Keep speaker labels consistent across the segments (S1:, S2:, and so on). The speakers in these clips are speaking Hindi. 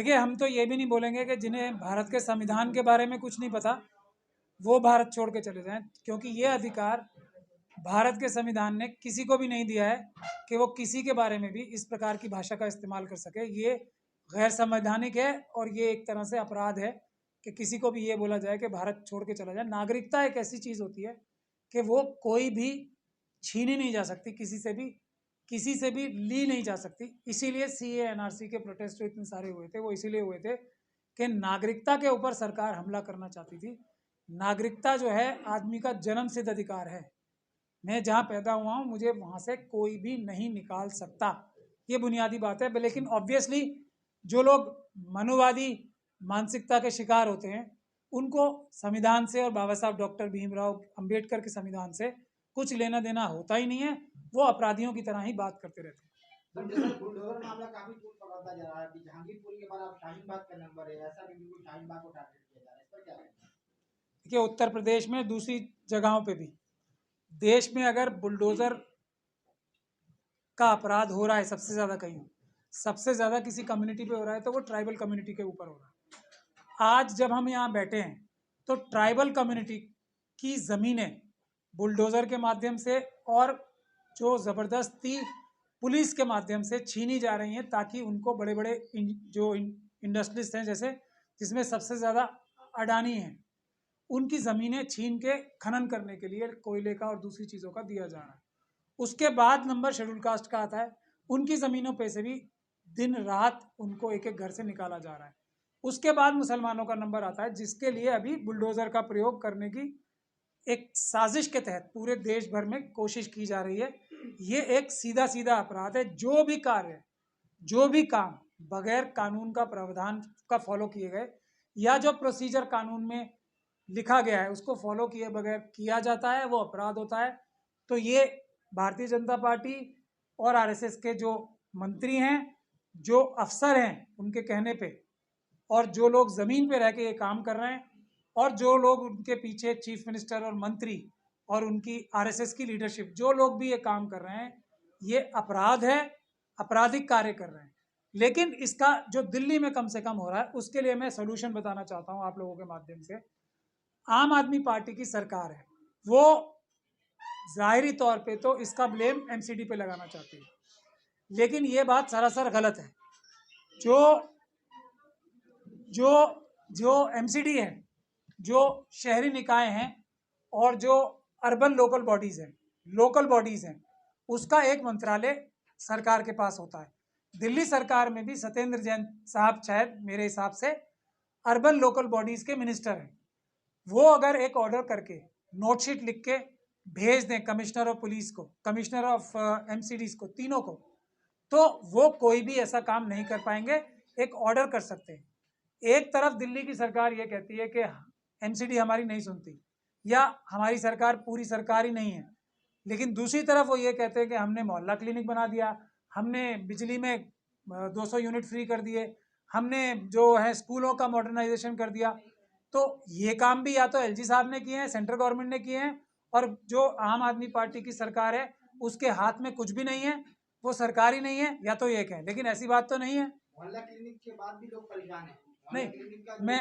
S1: देखिए, हम तो ये भी नहीं बोलेंगे कि जिन्हें भारत के संविधान के बारे में कुछ नहीं पता वो भारत छोड़ के चले जाएं, क्योंकि ये अधिकार भारत के संविधान ने किसी को भी नहीं दिया है कि वो किसी के बारे में भी इस प्रकार की भाषा का इस्तेमाल कर सके। ये गैर संवैधानिक है और ये एक तरह से अपराध है कि किसी को भी ये बोला जाए कि भारत छोड़ के चला जाए। नागरिकता एक ऐसी चीज़ होती है कि वो कोई भी छीनी नहीं जा सकती, किसी से भी ली नहीं जा सकती। इसीलिए सीए एनआरसी के प्रोटेस्ट जो इतने सारे हुए थे वो इसीलिए हुए थे कि नागरिकता के ऊपर सरकार हमला करना चाहती थी। नागरिकता जो है आदमी का जन्म सिद्ध अधिकार है। मैं जहाँ पैदा हुआ हूँ मुझे वहाँ से कोई भी नहीं निकाल सकता, ये बुनियादी बात है। लेकिन ऑब्वियसली जो लोग मनुवादी मानसिकता के शिकार होते हैं उनको संविधान से और बाबा साहब डॉक्टर भीमराव अंबेडकर के संविधान से कुछ लेना देना होता ही नहीं है। वो अपराधियों की तरह ही बात करते रहते हैं।
S2: बुलडोजर मामला काफी दूर पकड़ता जा रहा है कि जहांगीर पुल के बाद अब शाहीन बाग का नंबर है, ऐसा भी बिल्कुल शाहीन बाग को टारगेट किया जा रहा है, इस पर क्या है?
S1: देखिए, उत्तर प्रदेश में दूसरी जगहों पे भी देश में अगर बुलडोजर का अपराध हो रहा है सबसे ज्यादा कहीं, सबसे ज्यादा किसी कम्युनिटी पे हो रहा है तो वो ट्राइबल कम्युनिटी के ऊपर हो रहा है। आज जब हम यहाँ बैठे हैं तो ट्राइबल कम्युनिटी की जमीनें बुलडोजर के माध्यम से और जो जबरदस्ती पुलिस के माध्यम से छीनी जा रही हैं ताकि उनको बड़े बड़े जो इंडस्ट्रीज हैं, जैसे जिसमें सबसे ज्यादा अडानी हैं, उनकी जमीनें छीन के खनन करने के लिए कोयले का और दूसरी चीजों का दिया जा रहा है। उसके बाद नंबर शेड्यूल कास्ट का आता है, उनकी ज़मीनों पे से भी दिन रात उनको एक एक घर से निकाला जा रहा है। उसके बाद मुसलमानों का नंबर आता है जिसके लिए अभी बुलडोज़र का प्रयोग करने की एक साजिश के तहत पूरे देश भर में कोशिश की जा रही है। ये एक सीधा सीधा अपराध है। जो भी कार्य, जो भी काम बगैर कानून का प्रावधान का फॉलो किए गए या जो प्रोसीजर कानून में लिखा गया है उसको फॉलो किए बगैर किया जाता है वो अपराध होता है। तो ये भारतीय जनता पार्टी और आरएसएस के जो मंत्री हैं, जो अफसर हैं उनके कहने पे, और जो लोग ज़मीन पे रह के ये काम कर रहे हैं, और जो लोग उनके पीछे चीफ मिनिस्टर और मंत्री और उनकी आरएसएस की लीडरशिप, जो लोग भी ये काम कर रहे हैं, ये अपराध है, आपराधिक कार्य कर रहे हैं। लेकिन इसका जो दिल्ली में कम से कम हो रहा है उसके लिए मैं सोल्यूशन बताना चाहता हूँ आप लोगों के माध्यम से। आम आदमी पार्टी की सरकार है, वो जाहिरी तौर पे तो इसका ब्लेम एमसीडी पे लगाना चाहती है, लेकिन ये बात सरासर गलत है। जो जो जो एमसीडी है, जो शहरी निकाय हैं और जो अर्बन लोकल बॉडीज हैं, उसका एक मंत्रालय सरकार के पास होता है। दिल्ली सरकार में भी सत्येंद्र जैन साहब शायद मेरे हिसाब से अर्बन लोकल बॉडीज के मिनिस्टर हैं। वो अगर एक ऑर्डर करके नोटशीट लिख के भेज दें कमिश्नर ऑफ पुलिस को, कमिश्नर ऑफ एमसीडीज को, तीनों को, तो वो कोई भी ऐसा काम नहीं कर पाएंगे। एक ऑर्डर कर सकते हैं। एक तरफ दिल्ली की सरकार ये कहती है कि एमसीडी हमारी नहीं सुनती या हमारी सरकार पूरी सरकार ही नहीं है, लेकिन दूसरी तरफ वो ये कहते हैं कि हमने मोहल्ला क्लिनिक बना दिया, हमने बिजली में 200 यूनिट फ्री कर दिए, हमने जो है स्कूलों का मॉडर्नाइजेशन कर दिया। तो ये काम भी या तो एलजी साहब ने किए हैं, सेंट्रल गवर्नमेंट ने किए हैं, और जो आम आदमी पार्टी की सरकार है उसके हाथ में कुछ भी नहीं है, वो सरकार ही नहीं है, या तो ये कहें। लेकिन ऐसी बात तो नहीं है।
S2: मोहल्ला क्लिनिक के बाद भी लोग परेशान हैं। मोहल्ला
S1: नहीं,
S2: क्लिनिक का
S1: मैं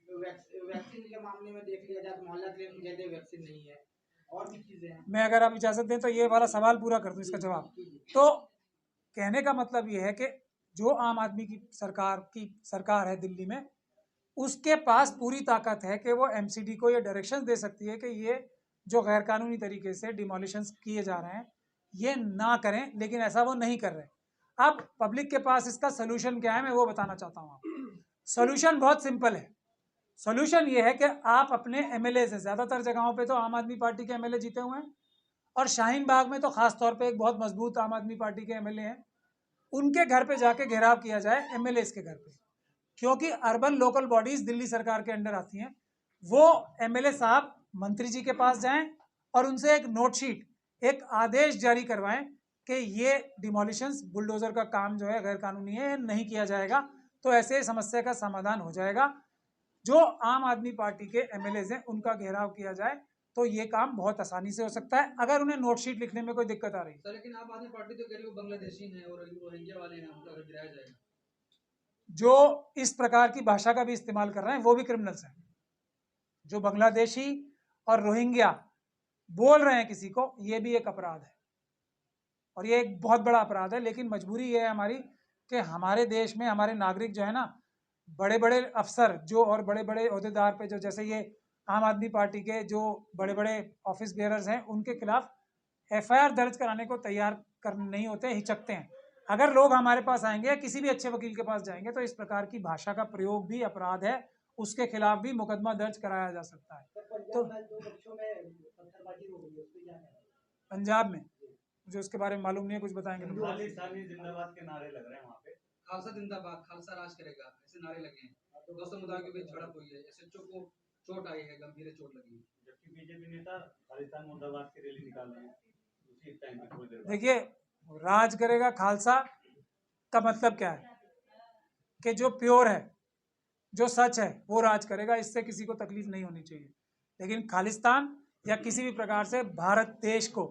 S2: जो भी है वैक्सीन के मामले में देख लिया जाए तो मोहल्ला क्लिनिक जैसे वैक्सीन नहीं है, और भी चीजें हैं।
S1: मैं अगर आप इजाज़त दें तो ये वाला सवाल पूरा कर दूं इसका जवाब। तो कहने का मतलब ये है कि जो आम आदमी की सरकार है दिल्ली में, उसके पास पूरी ताकत है कि वो एमसीडी को ये डायरेक्शन दे सकती है कि ये जो गैर कानूनी तरीके से डिमोलिशंस किए जा रहे हैं ये ना करें, लेकिन ऐसा वो नहीं कर रहे। अब पब्लिक के पास इसका सोल्यूशन क्या है मैं वो बताना चाहता हूँ आपको। सोल्यूशन बहुत सिंपल है। सोल्यूशन ये है कि आप अपने एमएलए से, ज़्यादातर जगहों पे तो आम आदमी पार्टी के एमएलए जीते हुए हैं, और शाहीन बाग में तो खास तौर पे एक बहुत मजबूत आम आदमी पार्टी के एमएलए हैं, उनके घर पे जाके घेराव किया जाए एमएलए के घर पे, क्योंकि अर्बन लोकल बॉडीज दिल्ली सरकार के अंडर आती हैं। वो एमएलए साहब मंत्री जी के पास जाएं और उनसे एक नोटशीट, एक आदेश जारी करवाएं कि ये डिमोलिशंस, बुलडोजर का काम जो है गैर कानूनी है, नहीं किया जाएगा। तो ऐसे समस्या का समाधान हो जाएगा। जो आम आदमी पार्टी के एमएलए हैं उनका घेराव किया जाए तो ये काम बहुत आसानी से हो सकता है, अगर उन्हें नोटशीट लिखने में कोई दिक्कत आ रही है।
S3: सर, लेकिन आम आदमी पार्टी तो कह रही है वो बांग्लादेशी हैं और रोहिंग्या वाले हैं, उनका गिराया जाएगा।
S1: जो इस प्रकार की भाषा का भी इस्तेमाल कर रहे हैं वो भी क्रिमिनल्स हैं। जो बांग्लादेशी और रोहिंग्या बोल रहे हैं किसी को, ये भी एक अपराध है और ये एक बहुत बड़ा अपराध है। लेकिन मजबूरी ये है हमारी कि हमारे देश में हमारे नागरिक जो है ना, बड़े बड़े अफसर जो और बड़े बड़े अहदेदार पे जो, जैसे ये आम आदमी पार्टी के जो बड़े बड़े ऑफिस बेयरर्स हैं, उनके खिलाफ एफआईआर दर्ज कराने को तैयार कर नहीं होते, हिचकते हैं। अगर लोग हमारे पास आएंगे या किसी भी अच्छे वकील के पास जाएंगे तो इस प्रकार की भाषा का प्रयोग भी अपराध है, उसके खिलाफ भी मुकदमा दर्ज कराया जा सकता है। तो पंजाब में मुझे उसके बारे में मालूम नहीं है, कुछ बताएंगे?
S3: खालिस्तानी जिंदाबाद के नारे लग रहे हैं वहाँ पे।
S4: खालसा जिंदाबाद, खालसा राज करेगा, ऐसे नारे लगे हैं। दो समुदायों के बीच झड़प हुई है, एसएचओ को चोट आई है, गंभीर चोट लगी है।
S3: जबकि बीजेपी नेता खालिस्तान मुर्दाबाद की रैली निकाल रहे हैं उसी टाइम पे थोड़ी देर बाद।
S1: देखिए, राज करेगा खालसा का मतलब क्या है कि जो प्योर है, जो सच है, वो राज करेगा, इससे किसी को तकलीफ नहीं होनी चाहिए। लेकिन खालिस्तान या किसी भी प्रकार से भारत देश को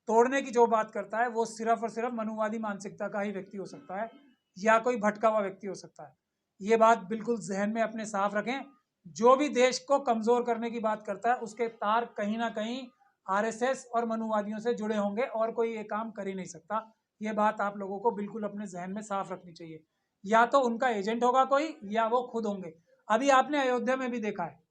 S1: तोड़ने की जो बात करता है, वो सिर्फ और सिर्फ मनुवादी मानसिकता का ही व्यक्ति हो सकता है या कोई भटका हुआ व्यक्ति हो सकता है। ये बात बिल्कुल जहन में अपने साफ रखें। जो भी देश को कमजोर करने की बात करता है, उसके तार कहीं ना कहीं आरएसएस और मनुवादियों से जुड़े होंगे और कोई ये काम कर ही नहीं सकता। ये बात आप लोगों को बिल्कुल अपने जहन में साफ रखनी चाहिए। या तो उनका एजेंट होगा कोई, या वो खुद होंगे। अभी आपने अयोध्या में भी देखा है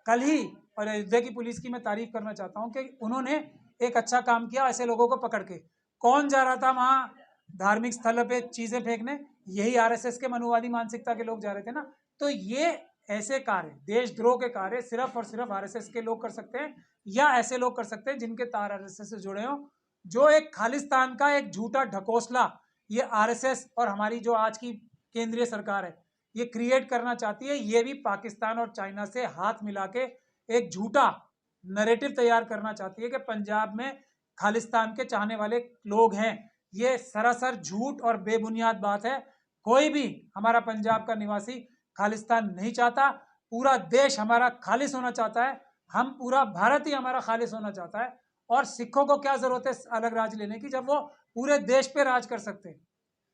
S1: कल ही, और अयोध्या की पुलिस की मैं तारीफ करना चाहता हूँ कि उन्होंने एक अच्छा काम किया ऐसे लोगों को पकड़ के। कौन जा रहा था वहां धार्मिक स्थल पे चीजें फेंकने? यही आरएसएस के मनुवादी मानसिकता के लोग जा रहे थे ना। तो ये ऐसे कार्य, देशद्रोह के कार्य सिर्फ और सिर्फ आरएसएस के लोग कर सकते हैं, या ऐसे लोग कर सकते हैं जिनके तार आरएसएस से जुड़े हों। जो एक खालिस्तान का एक झूठा ढकोसला ये आरएसएस और हमारी जो आज की केंद्रीय सरकार है ये क्रिएट करना चाहती है, ये भी पाकिस्तान और चाइना से हाथ मिला के एक झूठा नैरेटिव तैयार करना चाहती है कि पंजाब में खालिस्तान के चाहने वाले लोग हैं। ये सरासर झूठ और बेबुनियाद बात है। कोई भी हमारा पंजाब का निवासी खालिस्तान नहीं चाहता। पूरा देश हमारा खालिस होना चाहता है। हम पूरा भारत ही हमारा खालिस होना चाहता है। और सिखों को क्या जरूरत है अलग राज लेने की, जब वो पूरे देश पे राज कर सकते हैं।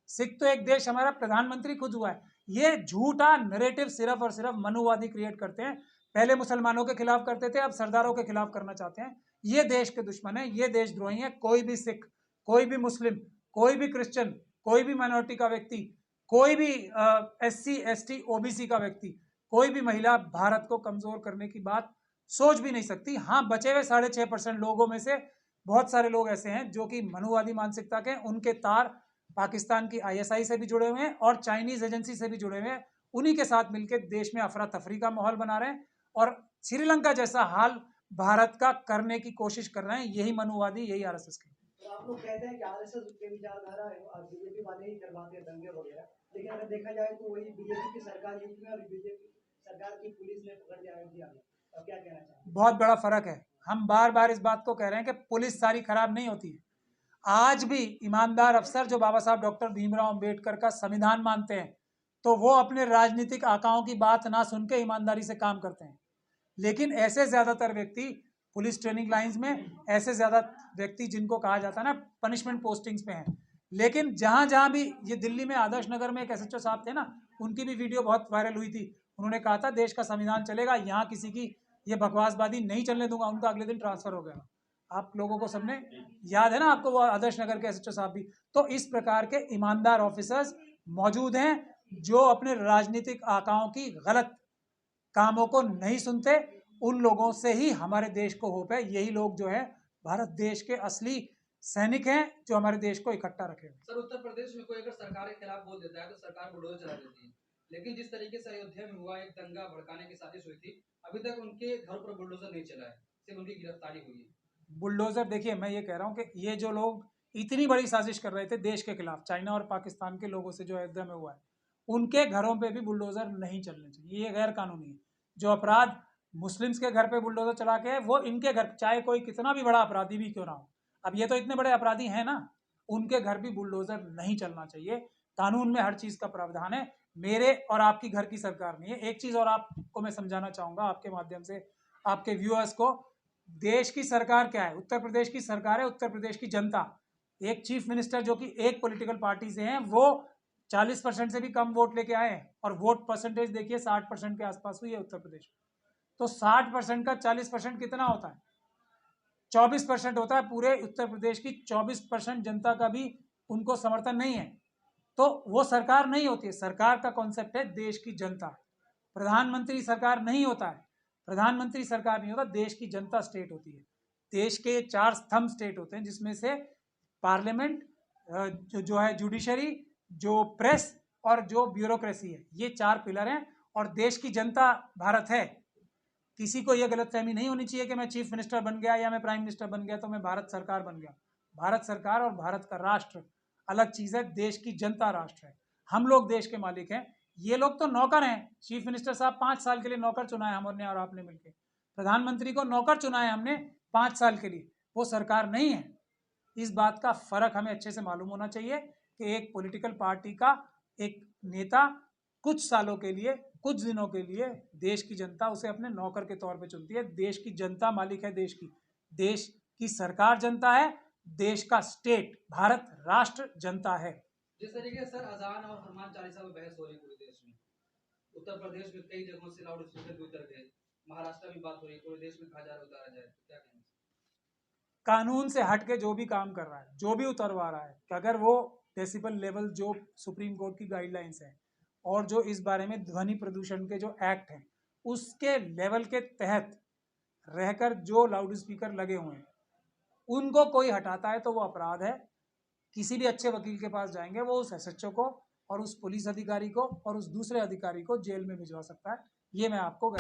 S1: सिख तो एक देश हमारा प्रधानमंत्री खुद हुआ है। ये झूठा नैरेटिव सिर्फ और सिर्फ मनुवादी क्रिएट करते हैं। पहले मुसलमानों के खिलाफ करते थे, अब सरदारों के खिलाफ करना चाहते हैं। ये देश के दुश्मन है, ये देशद्रोही है। कोई भी सिख, कोई भी मुस्लिम, कोई भी क्रिश्चियन, कोई भी माइनॉरिटी का व्यक्ति, कोई भी SC ST OBC का व्यक्ति, कोई भी महिला भारत को कमजोर करने की बात सोच भी नहीं सकती। हाँ, बचे हुए 6.5% लोगों में से बहुत सारे लोग ऐसे हैं जो कि मनुवादी मानसिकता के, उनके तार पाकिस्तान की ISI से भी जुड़े हुए हैं और चाइनीज एजेंसी से भी जुड़े हुए हैं। उन्हीं के साथ मिलकर देश में अफरा तफरी का माहौल बना रहे हैं और श्रीलंका जैसा हाल भारत का करने की कोशिश कर रहे हैं। यही मनुवादी, यही आरएसएस के।
S2: तो आप लोग कहते हैं कि आरएसएस के विचारधारा और बीजेपी वाले ही करवाते हैं दंगे वगैरह, लेकिन अगर देखा जाए तो वही बीजेपी की सरकार यूपी में और बीजेपी सरकार की पुलिस ने पकड़ लिया अयोध्या में। तो क्या कहना चाहिए?
S1: बहुत बड़ा फर्क है। हम बार बार इस बात को कह रहे हैं कि पुलिस सारी खराब नहीं होती है। आज भी ईमानदार अफसर जो बाबा साहब डॉक्टर भीमराव अंबेडकर का संविधान मानते हैं, तो वो अपने राजनीतिक आकाओं की बात ना सुन के ईमानदारी से काम करते हैं। लेकिन ऐसे ज्यादातर व्यक्ति पुलिस ट्रेनिंग लाइंस में, ऐसे ज्यादा व्यक्ति जिनको कहा जाता है ना पनिशमेंट पोस्टिंग्स पे हैं। लेकिन जहां जहां भी, ये दिल्ली में आदर्श नगर में एक SHO साहब थे ना, उनकी भी वीडियो बहुत वायरल हुई थी। उन्होंने कहा था देश का संविधान चलेगा, यहाँ किसी की ये बकवासबाजी नहीं चलने दूंगा। उनका अगले दिन ट्रांसफर हो गया। आप लोगों को सबने याद है ना, आपको वो आदर्श नगर के SHO साहब भी। तो इस प्रकार के ईमानदार ऑफिसर्स मौजूद हैं जो अपने राजनीतिक आकाओं की गलत कामों को नहीं सुनते। उन लोगों से ही हमारे देश को होप है। यही लोग जो है भारत देश के असली सैनिक हैं जो हमारे देश को इकट्ठा रखेंगे।
S4: सर, उत्तर प्रदेश में कोई अगर सरकार के खिलाफ बोल देता है तो सरकार बुलडोजर चला देती है, लेकिन जिस तरीके से अयोध्या में हुआ, एक दंगा भड़काने की साजिश हुई थी, अभी तक उनके घर पर बुलडोजर नहीं चला है, सिर्फ उनकी गिरफ्तारी हुई है।
S1: बुलडोजर, देखिए मैं ये कह रहा हूँ कि ये जो लोग इतनी बड़ी साजिश कर रहे थे देश के खिलाफ, चाइना और पाकिस्तान के लोगों से जो अयोध्या में हुआ है, उनके घरों पे भी बुलडोजर नहीं चलने चाहिए। ये गैर कानूनी है। जो अपराध मुस्लिम्स के घर पे बुलडोजर चला के है, वो इनके घर, चाहे कोई कितना भी बड़ा अपराधी भी क्यों ना हो। अब ये तो इतने बड़े अपराधी हैं ना, उनके घर भी बुलडोजर नहीं चलना चाहिए। कानून में हर चीज का प्रावधान है। मेरे और आपकी घर की सरकार नहीं है। एक चीज और आपको मैं समझाना चाहूंगा आपके माध्यम से आपके व्यूअर्स को। देश की सरकार क्या है? उत्तर प्रदेश की सरकार है, उत्तर प्रदेश की जनता। एक चीफ मिनिस्टर जो कि एक पॉलिटिकल पार्टी से हैं, वो 40% से भी कम वोट लेके आए हैं और वोट परसेंटेज देखिए 60% के आसपास हुई है उत्तर प्रदेश में। तो 60% का 40% कितना होता है? 24% होता है। पूरे उत्तर प्रदेश की 24% जनता का भी उनको समर्थन नहीं है, तो वो सरकार नहीं होती है। सरकार का कॉन्सेप्ट है देश की जनता। प्रधानमंत्री सरकार नहीं होता है, प्रधानमंत्री सरकार नहीं होता, देश की जनता स्टेट होती है। देश के 4 स्तंभ स्टेट होते हैं, जिसमें से पार्लियामेंट, जो है जुडिशरी, जो प्रेस और जो ब्यूरोक्रेसी है, ये 4 पिलर हैं। और देश की जनता भारत है। किसी को यह गलतफहमी नहीं होनी चाहिए कि मैं चीफ मिनिस्टर बन गया या मैं प्राइम मिनिस्टर बन गया तो मैं भारत सरकार बन गया। भारत सरकार और भारत का राष्ट्र अलग चीज है। देश की जनता राष्ट्र है। हम लोग देश के मालिक हैं, ये लोग तो नौकर हैं। चीफ मिनिस्टर साहब 5 साल के लिए नौकर चुना है हमने और आपने मिलकर। प्रधानमंत्री को नौकर चुना है हमने 5 साल के लिए, वो सरकार नहीं है। इस बात का फर्क हमें अच्छे से मालूम होना चाहिए कि एक पॉलिटिकल पार्टी का एक नेता कुछ सालों के लिए, कुछ दिनों के लिए देश की जनता उसे अपने नौकर के तौर पे चुनती है। देश की जनता मालिक है देश की सरकार जनता है, देश का स्टेट भारत राष्ट्र जनता है।
S4: जिस तरीके से सर अजान और हनुमान चालीसा में बहस हो रही है पूरे देश में, उत्तर प्रदेश में कई जगहों से लाउड स्पीकर भी उतर गए, महाराष्ट्र में बात हो रही है, पूरे देश में कहा जा रहा है उतारा जाए, क्या कहेंगे?
S1: कानून से हट के जो भी काम कर रहा है, जो भी उतरवा रहा है, कि अगर वो डेसिबल लेवल जो सुप्रीम कोर्ट की गाइडलाइंस है और जो इस बारे में ध्वनि प्रदूषण के जो एक्ट हैं उसके लेवल के तहत रहकर जो लाउड स्पीकर लगे हुए हैं उनको कोई हटाता है तो वो अपराध है। किसी भी अच्छे वकील के पास जाएंगे, वो उस एसएचओ को और उस पुलिस अधिकारी को और उस दूसरे अधिकारी को जेल में भिजवा सकता है। ये मैं आपको